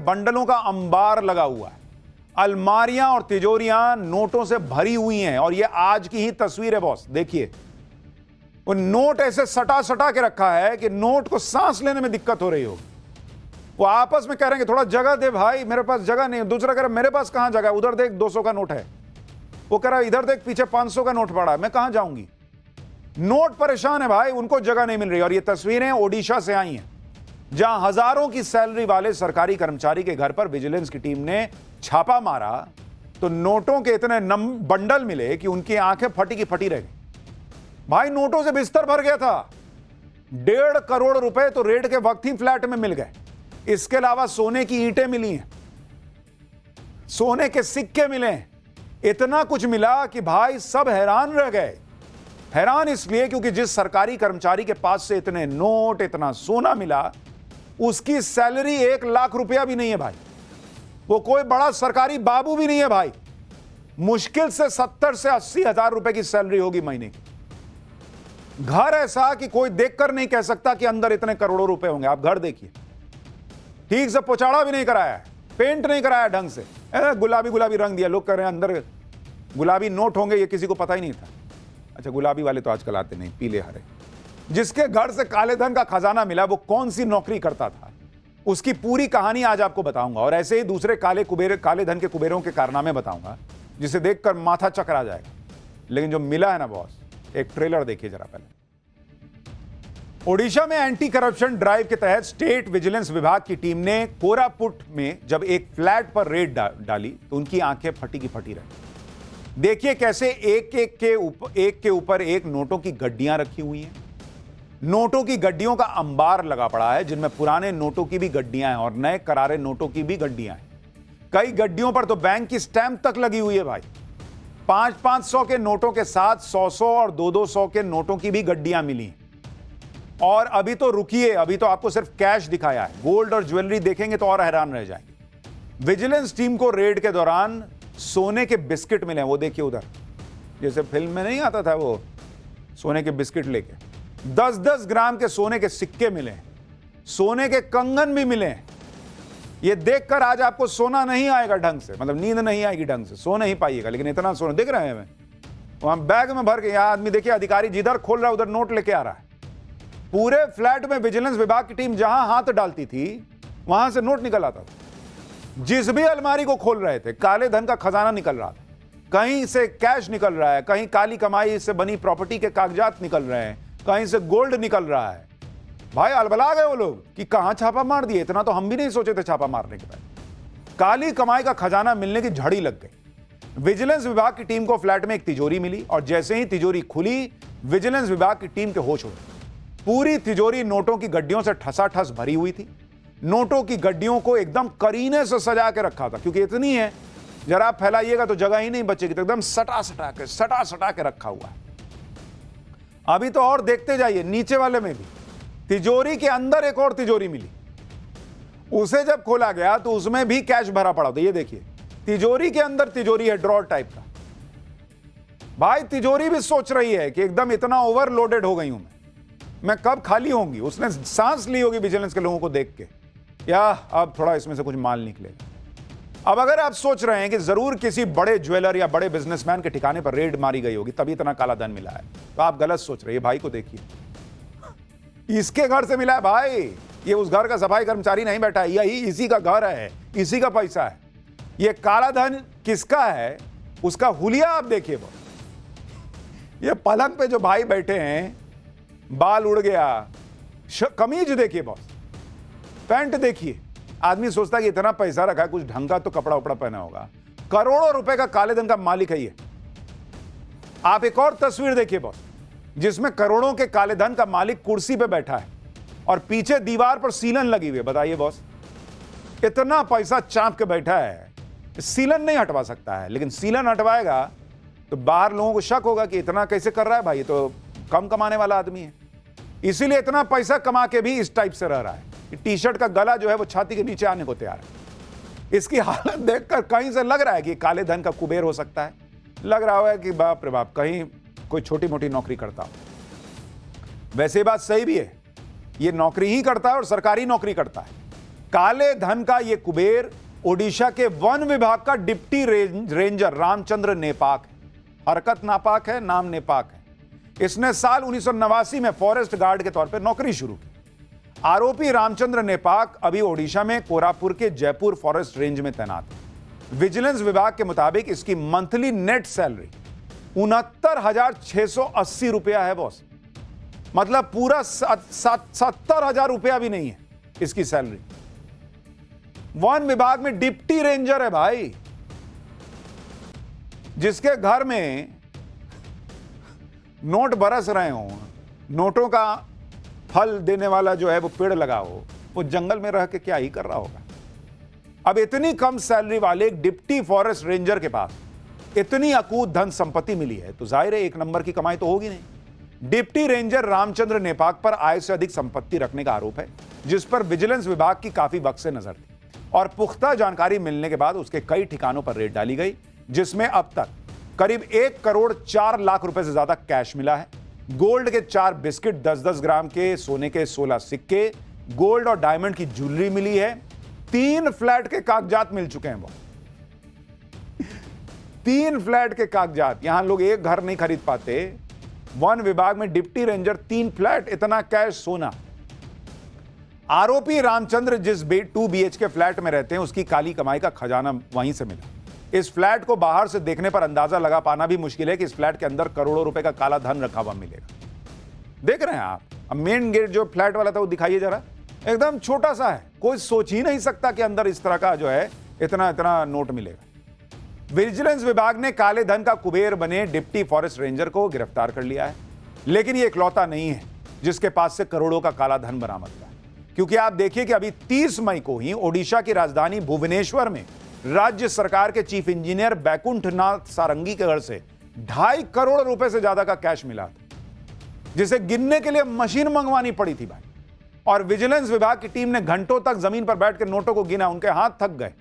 बंडलों का अंबार लगा हुआ है। अलमारियां और तिजोरियां नोटों से भरी हुई हैं और ये आज की ही तस्वीर है बॉस। देखिए, वो नोट ऐसे सटा सटा के रखा है कि नोट को सांस लेने में दिक्कत हो रही होगी। वो आपस में कह रहे हैं कि थोड़ा जगह दे भाई, मेरे पास जगह नहीं है। दूसरा कह रहा है मेरे पास कहां जगह है, उधर देख 200 का नोट है। वो कह रहा है इधर देख पीछे 500 का नोट पड़ा है, मैं कहां जाऊंगी। नोट परेशान है भाई, उनको जगह नहीं मिल रही। और ये तस्वीरें ओडिशा से आई हैं, जहां हजारों की सैलरी वाले सरकारी कर्मचारी के घर पर विजिलेंस की टीम ने छापा मारा तो नोटों के इतने बंडल मिले कि उनकी आंखें फटी की फटी रह गई। भाई नोटों से बिस्तर भर गया था। 1.5 करोड़ रुपए तो रेड के वक्त ही फ्लैट में मिल गए। इसके अलावा सोने की ईंटें मिली हैं, सोने के सिक्के मिले, इतना कुछ मिला कि भाई सब हैरान रह गए। हैरान इसलिए क्योंकि जिस सरकारी कर्मचारी के पास से इतने नोट, इतना सोना मिला, उसकी सैलरी 1 लाख रुपया भी नहीं है भाई। वो कोई बड़ा सरकारी बाबू भी नहीं है भाई। मुश्किल से 70 से 80 हजार रुपए की सैलरी होगी महीने की। घर ऐसा कि कोई देखकर नहीं कह सकता कि अंदर इतने करोड़ों रुपए होंगे। आप घर देखिए, ठीक से पोचाड़ा भी नहीं कराया है, पेंट नहीं कराया ढंग से, गुलाबी गुलाबी रंग दिया। लोग कह रहे हैं अंदर गुलाबी नोट होंगे, ये किसी को पता ही नहीं था। अच्छा, गुलाबी वाले तो आजकल आते नहीं, पीले हरे। जिसके घर से काले धन का खजाना मिला वो कौन सी नौकरी करता था, उसकी पूरी कहानी आज आपको बताऊंगा। और ऐसे ही दूसरे काले धन के कुबेरों के कारनामे बताऊंगा जिसे देखकर माथा चकरा जाएगा। लेकिन जो मिला है ना बॉस, एक ट्रेलर देखिए जरा पहले। ओडिशा में एंटी करप्शन ड्राइव के तहत स्टेट विजिलेंस विभाग की टीम ने कोरापुट में जब एक फ्लैट पर रेड डाली तो उनकी आंखें फटी की फटी रही। देखिए कैसे एक के ऊपर एक नोटों की गड्डियां रखी हुई हैं। नोटों की गड्डियों का अंबार लगा पड़ा है, जिनमें पुराने नोटों की भी गड्डियां हैं और नए करारे नोटों की भी गड्डियां हैं। कई गड्डियों पर तो बैंक की स्टैंप तक लगी हुई है भाई। 500-500 के नोटों के साथ 100-100 और 200-200 के नोटों की भी गड्डियां मिली। और अभी तो रुकिए, अभी तो आपको सिर्फ कैश दिखाया है। गोल्ड और ज्वेलरी देखेंगे तो और हैरान रह जाएंगे। विजिलेंस टीम को रेड के दौरान सोने के बिस्किट मिले। वो देखिए उधर, जैसे फिल्म में नहीं आता था वो सोने के बिस्किट लेके। 10-10 ग्राम के सोने के सिक्के मिले, सोने के कंगन भी मिले। ये देखकर आज आपको सोना नहीं आएगा ढंग से, मतलब नींद नहीं आएगी ढंग से, सो नहीं पाइएगा। लेकिन इतना सोना दिख रहा है हमें, वहां बैग में भर के। यहां आदमी देखिए, अधिकारी जिधर खोल रहा है उधर नोट लेके आ रहा है। पूरे फ्लैट में विजिलेंस विभाग की टीम जहां हाथ डालती थी वहां से नोट निकल आता था। जिस भी अलमारी को खोल रहे थे काले धन का खजाना निकल रहा था। कहीं से कैश निकल रहा है, कहीं काली कमाई से बनी प्रॉपर्टी के कागजात निकल रहे हैं, कहीं से गोल्ड निकल रहा है। भाई अलबला गए वो लोग कि कहां छापा मार दिए। इतना तो हम भी नहीं सोचे थे छापा मारने के बाद। काली कमाई का खजाना मिलने की झड़ी लग गई। विजिलेंस विभाग की टीम को फ्लैट में एक तिजोरी मिली और जैसे ही तिजोरी खुली, विजिलेंस विभाग की टीम के होश उड़े। पूरी तिजोरी नोटों की गड्डियों से ठसाठस भरी हुई थी। नोटों की गड्डियों को एकदम करीने से सजा के रखा था, क्योंकि इतनी है जरा आप फैलाइएगा तो जगह ही नहीं बचेगी, तो एकदम सटा सटा के रखा हुआ है। अभी तो और देखते जाइए, नीचे वाले में भी तिजोरी के अंदर एक और तिजोरी मिली। उसे जब खोला गया तो उसमें भी कैश भरा पड़ा था। ये देखिए, तिजोरी के अंदर तिजोरी है, ड्रॉर टाइप का। भाई तिजोरी भी सोच रही है कि एकदम इतना ओवरलोडेड हो गई हूं मैं कब खाली होंगी। उसने सांस ली होगी विजिलेंस के लोगों को देख के, या अब थोड़ा इसमें से कुछ माल निकलेगा। अब अगर आप सोच रहे हैं कि जरूर किसी बड़े ज्वेलर या बड़े बिजनेसमैन के ठिकाने पर रेड मारी गई होगी तभी इतना काला धन मिला है, तो आप गलत सोच रहे हैं। भाई को देखिए, इसके घर से मिला है भाई। ये उस घर का सफाई कर्मचारी नहीं बैठा है, यही इसी का घर है, इसी का पैसा है। ये काला धन किसका है उसका हुलिया आप देखिए। ये पलंग पे जो भाई बैठे हैं, बाल उड़ गया, कमीज देखिए बॉस, पैंट देखिए। आदमी सोचता है कि इतना पैसा रखा है, कुछ ढंग का तो कपड़ा उपड़ा पहना होगा। करोड़ों रुपए का काले धन का मालिक है ये। आप एक और तस्वीर देखिए बॉस, जिसमें करोड़ों के काले धन का मालिक कुर्सी पे बैठा है और पीछे दीवार पर सीलन लगी हुई है। बताइए बॉस, इतना पैसा चाप के बैठा है, सीलन नहीं हटवा सकता है। लेकिन सीलन हटवाएगा तो बाहर लोगों को शक होगा कि इतना कैसे कर रहा है भाई, ये तो कम कमाने वाला आदमी है। इसीलिए इतना पैसा कमा के भी इस टाइप से रह रहा है। टी शर्ट का गला जो है वो छाती के नीचे आने को तैयार है। इसकी हालत देखकर कहीं से लग रहा है कि काले धन का कुबेर हो सकता है। लग रहा है कि बाप रे बाप, कहीं कोई छोटी मोटी नौकरी करता हो। वैसे बात सही भी है, ये नौकरी ही करता है और सरकारी नौकरी करता है। काले धन का यह कुबेर ओडिशा के वन विभाग का डिप्टी रेंजर रामचंद्र नेपाक। हरकत नापाक है, नाम नेपाक है। इसने साल 1989 में फॉरेस्ट गार्ड के तौर पर नौकरी शुरू की। आरोपी रामचंद्र नेपाक अभी ओडिशा में कोरापुर के जयपुर फॉरेस्ट रेंज में तैनात है। विजिलेंस विभाग के मुताबिक इसकी मंथली नेट सैलरी 69,680 रुपया है बॉस। मतलब पूरा 70,000 रुपया भी नहीं है इसकी सैलरी। वन विभाग में डिप्टी रेंजर है भाई, जिसके घर में नोट बरस रहे हो, नोटों का फल देने वाला जो है वो पेड़ लगा हो, वो जंगल में रह के क्या ही कर रहा होगा। अब इतनी कम सैलरी वाले एक डिप्टी फॉरेस्ट रेंजर के पास इतनी अकूत धन संपत्ति मिली है तो जाहिर है एक नंबर की कमाई तो होगी नहीं। डिप्टी रेंजर रामचंद्र नेपाक पर आय से अधिक संपत्ति रखने का आरोप है, जिस पर विजिलेंस विभाग की काफी वक्त से नजर थी और पुख्ता जानकारी मिलने के बाद उसके कई ठिकानों पर रेड डाली गई, जिसमें अब तक करीब 1 करोड़ 4 लाख रुपए से ज्यादा कैश मिला है। गोल्ड के 4 बिस्किट, 10-10 ग्राम के सोने के 16 सिक्के, गोल्ड और डायमंड की ज्वेलरी मिली है। 3 फ्लैट के कागजात मिल चुके हैं। वो 3 फ्लैट के कागजात। यहां लोग एक घर नहीं खरीद पाते, वन विभाग में डिप्टी रेंजर 3 फ्लैट, इतना कैश, सोना। आरोपी रामचंद्र जिस 2 BHK फ्लैट में रहते हैं उसकी काली कमाई का खजाना वहीं से मिला। इस फ्लैट को बाहर से देखने पर अंदाजा लगा पाना भी मुश्किल है कि इस फ्लैट के अंदर करोड़ों रुपए का काला धन रखा हुआ मिलेगा। देख रहे हैं आप, अब मेन गेट जो फ्लैट वाला था वो दिखाइए जरा, एकदम छोटा सा है, कोई सोच ही नहीं सकता कि अंदर इस तरह का जो है इतना इतना नोट मिलेगा। विजिलेंस विभाग ने काले धन का कुबेर बने डिप्टी फॉरेस्ट रेंजर को गिरफ्तार कर लिया है, लेकिन ये इकलौता नहीं है जिसके पास से करोड़ों का काला धन बरामद हुआ है। क्योंकि आप देखिए कि अभी 30 मई को ही ओडिशा की राजधानी भुवनेश्वर में राज्य सरकार के चीफ इंजीनियर बैकुंठनाथ सारंगी के घर से 2.5 करोड़ रुपए से ज्यादा का कैश मिला था, जिसे गिनने के लिए मशीन मंगवानी पड़ी थी भाई। और विजिलेंस विभाग की टीम ने घंटों तक जमीन पर बैठ के नोटों को गिना, उनके हाथ थक गए।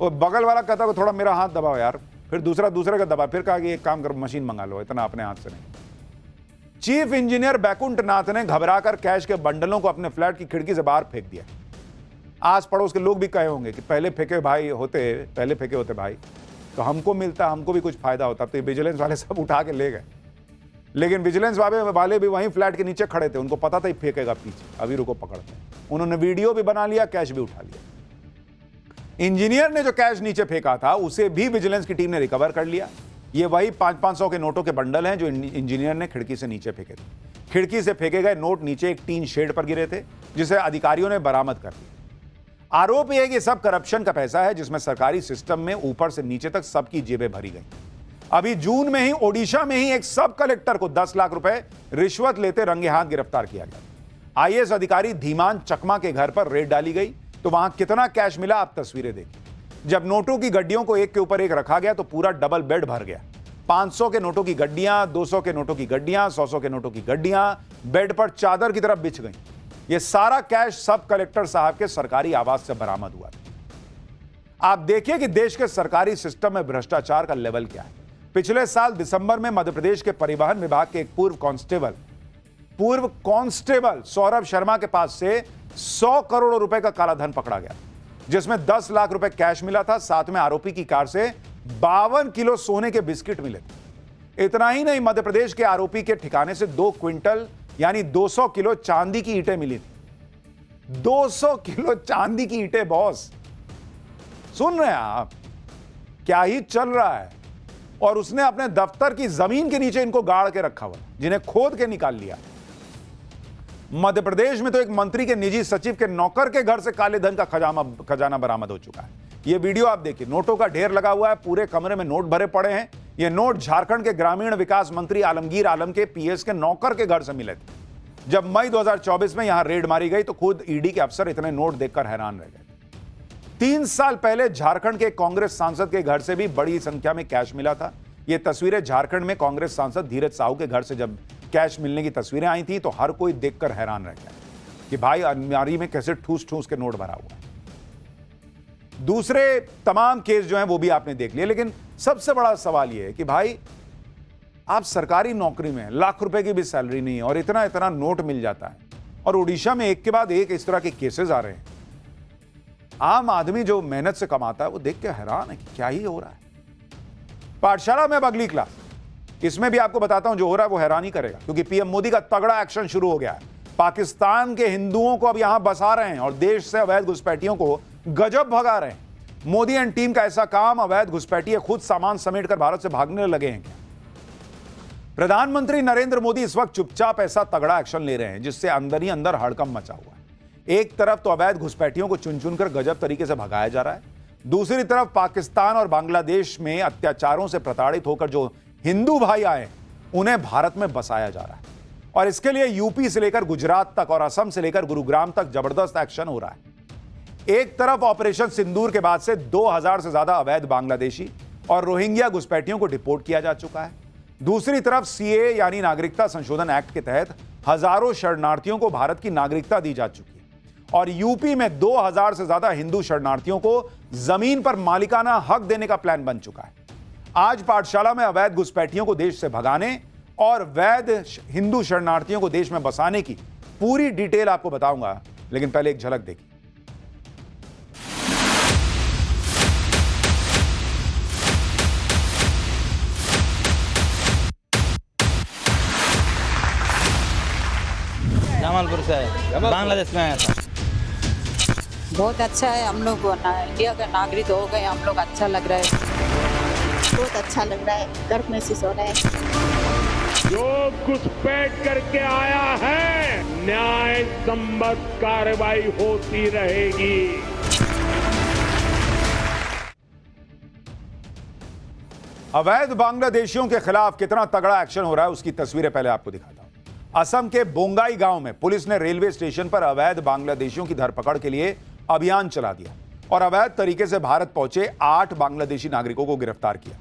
और बगल वाला कहता कि थोड़ा मेरा हाथ दबाओ यार, फिर दूसरे का दबा, फिर कहा कि एक काम करो मशीन मंगा लो, इतना अपने हाथ से नहीं। चीफ इंजीनियर बैकुंठनाथ ने घबराकर कैश के बंडलों को अपने फ्लैट की खिड़की से बाहर फेंक दिया। आस पड़ोस के लोग भी कहे होंगे कि पहले फेंके होते भाई तो हमको मिलता, हमको भी कुछ फायदा होता। तो विजिलेंस वाले सब उठा के ले गए, लेकिन विजिलेंस वाले भी वहीं फ्लैट के नीचे खड़े थे, उनको पता था ही फेंकेगा पीछे, अभी रुको पकड़ते हैं। उन्होंने वीडियो भी बना लिया, कैश भी उठा लिया। इंजीनियर ने जो कैश नीचे फेंका था उसे भी विजिलेंस की टीम ने रिकवर कर लिया। ये वही 500-500 के नोटों के बंडल हैं जो इंजीनियर ने खिड़की से नीचे फेंके थे। खिड़की से फेंके गए नोट नीचे एक टीन शेड पर गिरे थे, जिसे अधिकारियों ने बरामद कर लिया। आरोप यह है कि सब करप्शन का पैसा है, जिसमें सरकारी सिस्टम में ऊपर से नीचे तक सबकी जेबें भरी गई। अभी जून में ही ओडिशा में ही एक सब कलेक्टर को 10 लाख रुपए रिश्वत लेते रंगे हाथ गिरफ्तार किया गया। IAS अधिकारी धीमान चकमा के घर पर रेड डाली गई तो वहां कितना कैश मिला, आप तस्वीरें देखिए। जब नोटों की गड्डियों को एक के ऊपर एक रखा गया तो पूरा डबल बेड भर गया। 500 के नोटों की गड्डियां, 200 के नोटों की गड्डियां, 100 के नोटों की गड्डियां बेड पर चादर की तरफ बिछ गई। यह सारा कैश सब कलेक्टर साहब के सरकारी आवास से बरामद हुआ। आप देखिए कि देश के सरकारी सिस्टम में भ्रष्टाचार का लेवल क्या है। पिछले साल दिसंबर में मध्य प्रदेश के परिवहन विभाग के एक पूर्व कांस्टेबल सौरभ शर्मा के पास से 100 करोड़ रुपए का काला धन पकड़ा गया, जिसमें 10 लाख रुपए कैश मिला था। साथ में आरोपी की कार से 52 किलो सोने के बिस्किट मिले थे। इतना ही नहीं, मध्य प्रदेश के आरोपी के ठिकाने से 2 क्विंटल यानी 200 किलो चांदी की ईंटें मिली थी। 200 किलो चांदी की ईंटें बॉस, सुन रहे हैं आप, क्या ही चल रहा है। और उसने अपने दफ्तर की जमीन के नीचे इनको गाड़ के रखा हुआ, जिन्हें खोद के निकाल लिया। मध्य प्रदेश में तो एक मंत्री के निजी सचिव के नौकर के घर से काले धन का खजाना बरामद हो चुका है। यह वीडियो आप देखिए, नोटों का ढेर लगा हुआ है, पूरे कमरे में नोट भरे पड़े हैं। ये नोट झारखंड के ग्रामीण विकास मंत्री आलमगीर आलम के PS के नौकर के घर से मिले थे। जब मई 2024 में यहां रेड मारी गई तो खुद ED के अफसर इतने नोट देखकर हैरान रह गए। 3 साल पहले झारखंड के कांग्रेस सांसद के घर से भी बड़ी संख्या में कैश मिला था। ये तस्वीरें झारखंड में कांग्रेस सांसद धीरज साहू के घर से जब कैश मिलने की तस्वीरें आई थी तो हर कोई देखकर हैरान रह गया कि भाई अलमारी में कैसे ठूस ठूस के नोट भरा हुआ है। दूसरे तमाम केस जो हैं वो भी आपने देख लिए, लेकिन सबसे बड़ा सवाल यह है कि भाई आप सरकारी नौकरी में लाख रुपए की भी सैलरी नहीं है और इतना इतना नोट मिल जाता है, और ओडिशा में एक के बाद एक इस तरह के केसेस आ रहे हैं। आम आदमी जो मेहनत से कमाता है वो देख के हैरान है कि क्या ही हो रहा है। पाठशाला में अब अगली क्लास, इसमें भी आपको बताता हूं जो हो रहा है वो हैरान ही करेगा, क्योंकि पीएम मोदी का तगड़ा एक्शन शुरू हो गया है। पाकिस्तान के हिंदुओं को अब यहां बसा रहे हैं और देश से अवैध घुसपैठियों को गजब भगा रहे हैं। मोदी एंड टीम का ऐसा काम, अवैध घुसपैठिए खुद सामान समेटकर भारत से भागने लगे हैं क्या? प्रधानमंत्री नरेंद्र मोदी इस वक्त चुपचाप ऐसा तगड़ा एक्शन ले रहे हैं जिससे अंदर ही अंदर हड़कंप मचा हुआ है। एक तरफ तो अवैध घुसपैठियों को चुन चुनकर गजब तरीके से भगाया जा रहा है, दूसरी तरफ पाकिस्तान और बांग्लादेश में अत्याचारों से प्रताड़ित होकर जो हिंदू भाई आए उन्हें भारत में बसाया जा रहा है। और इसके लिए यूपी से लेकर गुजरात तक और असम से लेकर गुरुग्राम तक जबरदस्त एक्शन हो रहा है। एक तरफ ऑपरेशन सिंदूर के बाद से 2000 से ज्यादा अवैध बांग्लादेशी और रोहिंग्या घुसपैठियों को डिपोर्ट किया जा चुका है। दूसरी तरफ सीए यानी नागरिकता संशोधन एक्ट के तहत हजारों शरणार्थियों को भारत की नागरिकता दी जा चुकी है। और यूपी में 2000 से ज्यादा हिंदू शरणार्थियों को जमीन पर मालिकाना हक देने का प्लान बन चुका है। आज पाठशाला में अवैध घुसपैठियों को देश से भगाने और वैध हिंदू शरणार्थियों को देश में बसाने की पूरी डिटेल आपको बताऊंगा, लेकिन पहले एक झलक देखिए। जमालपुर से है, बांग्लादेश में आया था। बहुत अच्छा है, हम लोग इंडिया का नागरिक हो गए, हम लोग अच्छा लग रहा है। बहुत अच्छा लग रहा है, गर्व महसूस हो रहा है। जो घुसपैठ करके आया है, न्याय संबद्ध कार्रवाई होती रहेगी। अवैध बांग्लादेशियों के खिलाफ कितना तगड़ा एक्शन हो रहा है उसकी तस्वीरें पहले आपको दिखाता हूं। असम के बोंगाई गांव में पुलिस ने रेलवे स्टेशन पर अवैध बांग्लादेशियों की धरपकड़ के लिए अभियान चला दिया और अवैध तरीके से भारत पहुंचे 8 बांग्लादेशी नागरिकों को गिरफ्तार किया।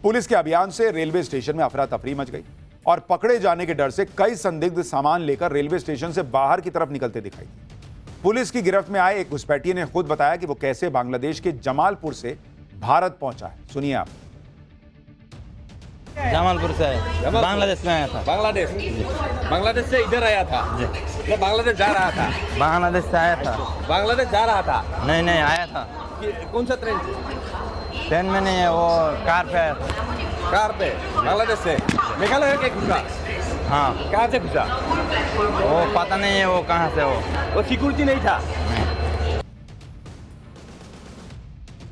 पुलिस के अभियान से रेलवे स्टेशन में अफरा तफरी मच गई और पकड़े जाने के डर से कई संदिग्ध सामान लेकर रेलवे स्टेशन से बाहर की तरफ निकलते दिखाई दिए। पुलिस की गिरफ्त में आए एक घुसपैठिए ने खुद बताया कि वो कैसे बांग्लादेश के जमालपुर से भारत पहुंचा है। सुनिए आप। जमालपुर से है, बांग्लादेश में आया था। बांग्लादेश से इधर आया था तो बांग्लादेश जा रहा था। बांग्लादेश से आया था। बांग्लादेश जा रहा था। नहीं आया था। कौन सा ट्रेन से? ट्रेन में नहीं है, वो कार पे आया था। कार पे बांग्लादेश से मेघालय के घुसा। हाँ, कहाँ से घुसा? वो पता नहीं है वो कहाँ से। वो सिक्योरिटी नहीं था।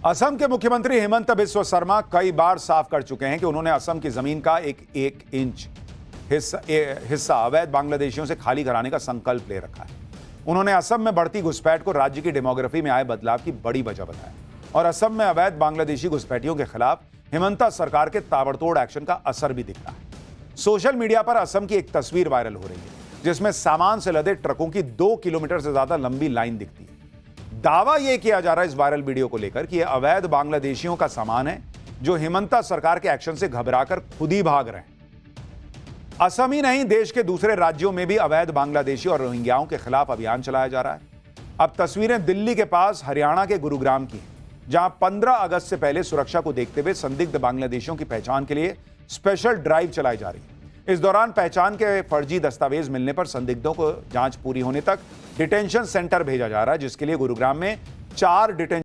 असम के मुख्यमंत्री हेमंत बिस्वा शर्मा कई बार साफ कर चुके हैं कि उन्होंने असम की जमीन का एक इंच हिस्सा अवैध बांग्लादेशियों से खाली कराने का संकल्प ले रखा है। उन्होंने असम में बढ़ती घुसपैठ को राज्य की डेमोग्राफी में आए बदलाव की बड़ी वजह बताया और असम में अवैध बांग्लादेशी घुसपैठियों के खिलाफ हेमंता सरकार के ताबड़तोड़ एक्शन का असर भी दिख रहा है। सोशल मीडिया पर असम की एक तस्वीर वायरल हो रही है जिसमें सामान से लदे ट्रकों की 2 किलोमीटर से ज्यादा लंबी लाइन दिखती है। दावा यह किया जा रहा है इस वायरल वीडियो को लेकर कि यह अवैध बांग्लादेशियों का सामान है जो हेमंता सरकार के एक्शन से घबराकर खुद ही भाग रहे हैं। असम ही नहीं, देश के दूसरे राज्यों में भी अवैध बांग्लादेशी और रोहिंग्याओं के खिलाफ अभियान चलाया जा रहा है। अब तस्वीरें दिल्ली के पास हरियाणा के गुरुग्राम की हैं, जहां 15 अगस्त से पहले सुरक्षा को देखते हुए संदिग्ध बांग्लादेशियों की पहचान के लिए स्पेशल ड्राइव चलाई जा रही है। इस दौरान पहचान के फर्जी दस्तावेज मिलने पर संदिग्धों को जांच पूरी होने तक डिटेंशन सेंटर भेजा जा रहा है, जिसके लिए गुरुग्राम में 4 डिटेंशन